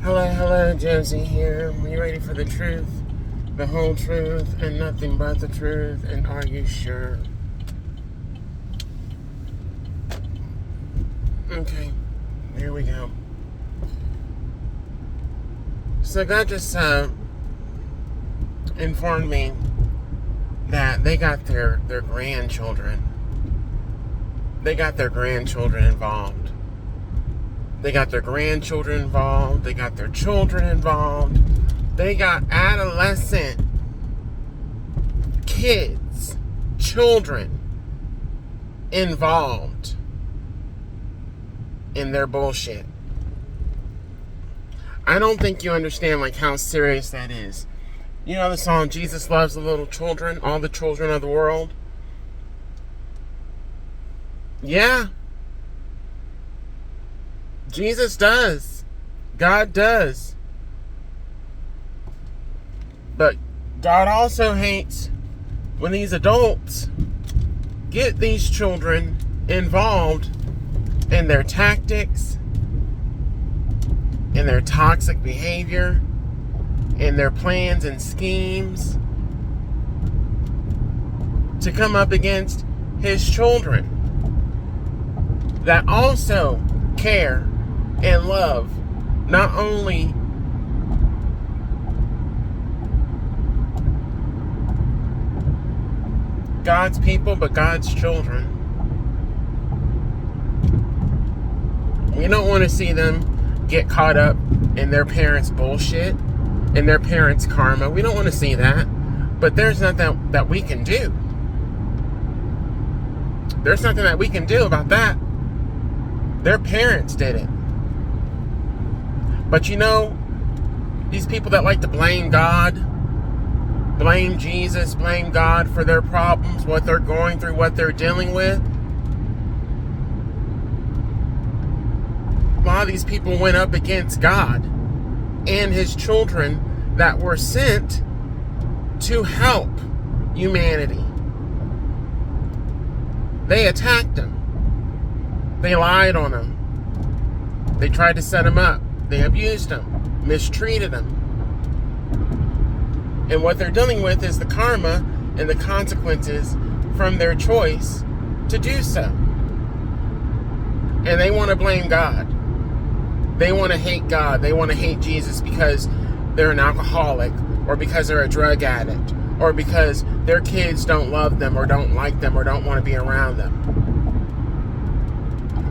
Hello, hello, Josie here. Are you ready for the truth, the whole truth, and nothing but the truth? And are you sure? Okay, here we go. So God just informed me that they got their grandchildren. They got their grandchildren involved. They got their grandchildren involved. They got their children involved. They got adolescent kids, children involved in their bullshit. I don't think you understand how serious that is. You know the song, Jesus loves the little children, all the children of the world? Yeah. Jesus does. God does. But God also hates when these adults get these children involved in their tactics, in their toxic behavior, in their plans and schemes to come up against His children that also care and love not only God's people, but God's children. We don't want to see them get caught up in their parents' bullshit, in their parents' karma. We don't want to see that. But there's nothing that we can do. There's nothing that we can do about that. Their parents did it. But you know, these people that like to blame God, blame Jesus, blame God for their problems, what they're going through, what they're dealing with. A lot of these people went up against God and His children that were sent to help humanity. They attacked Him. They lied on Him. They tried to set Him up. They abused Him, mistreated Him. And what they're dealing with is the karma and the consequences from their choice to do so. And they want to blame God. They want to hate God. They want to hate Jesus because they're an alcoholic, or because they're a drug addict, or because their kids don't love them or don't like them or don't want to be around them.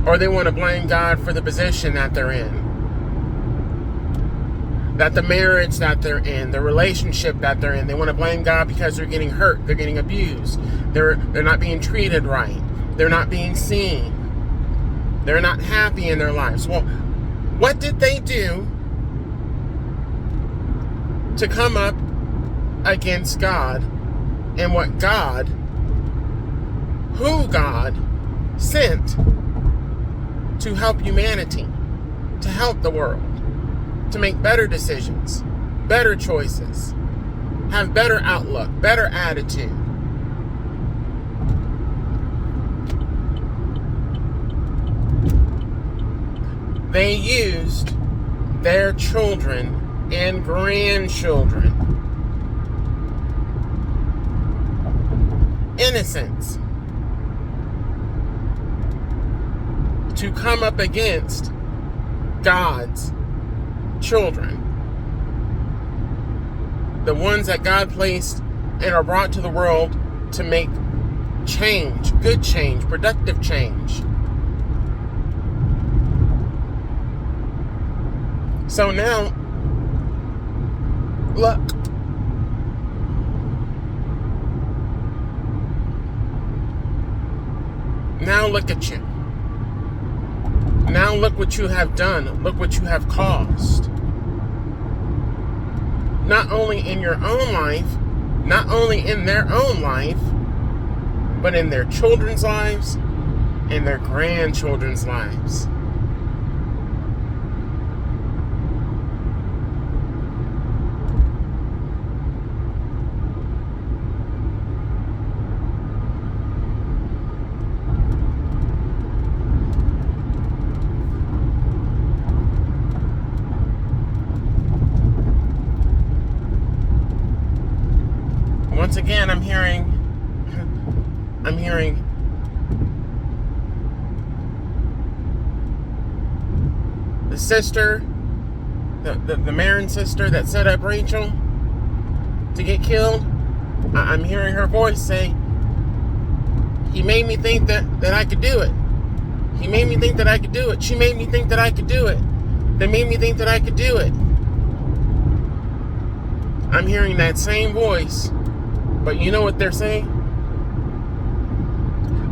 Or they want to blame God for the position that they're in, that the marriage that they're in, the relationship that they're in. They want to blame God because they're getting hurt, they're getting abused, they're not being treated right, they're not being seen, they're not happy in their lives. Well, what did they do to come up against God and what God, who God sent to help humanity, to help the world, to make better decisions, better choices, have better outlook, better attitude? They used their children and grandchildren, innocents, to come up against God's children. The ones that God placed and are brought to the world to make change, good change, productive change. So now, look. Now look at you. Now look what you have done. Look what you have caused. Not only in your own life, not only in their own life, but in their children's lives and their grandchildren's lives. once again, I'm hearing the sister, the Marin sister that set up Rachel to get killed. I'm hearing her voice say, he made me think that I could do it. He made me think that I could do it. She made me think that I could do it. They made me think that I could do it. I'm hearing that same voice, but you know what they're saying?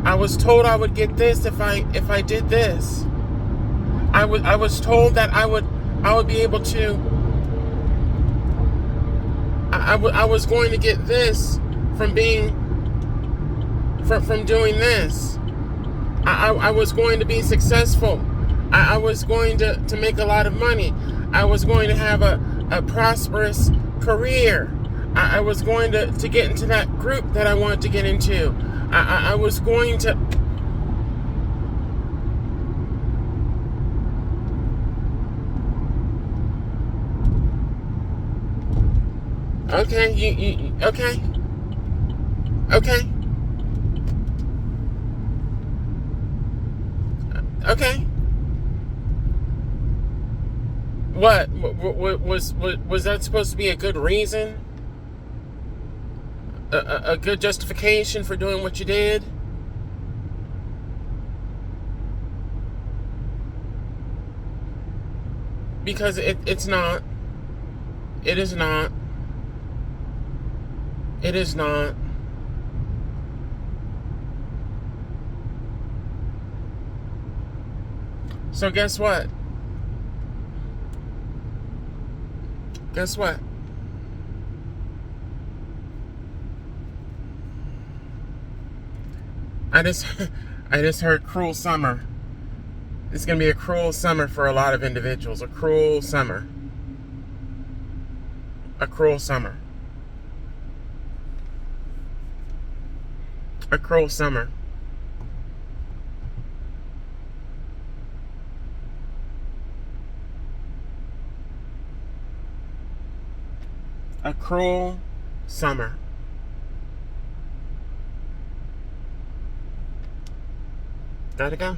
I was told I would get this if I did this. I was told that I would be able to. I was going to get this from doing this. I was going to be successful. I was going to make a lot of money. I was going to have a prosperous career. I was going to get into that group that I wanted to get into. I was going to. Okay, you okay? Okay. Okay. What was that supposed to be a good reason? A good justification for doing what you did? Because it's not. It is not. It is not. So guess what? Guess what? I just heard cruel summer. It's gonna be a cruel summer for a lot of individuals. A cruel summer. A cruel summer. A cruel summer. A cruel summer. Gotta go.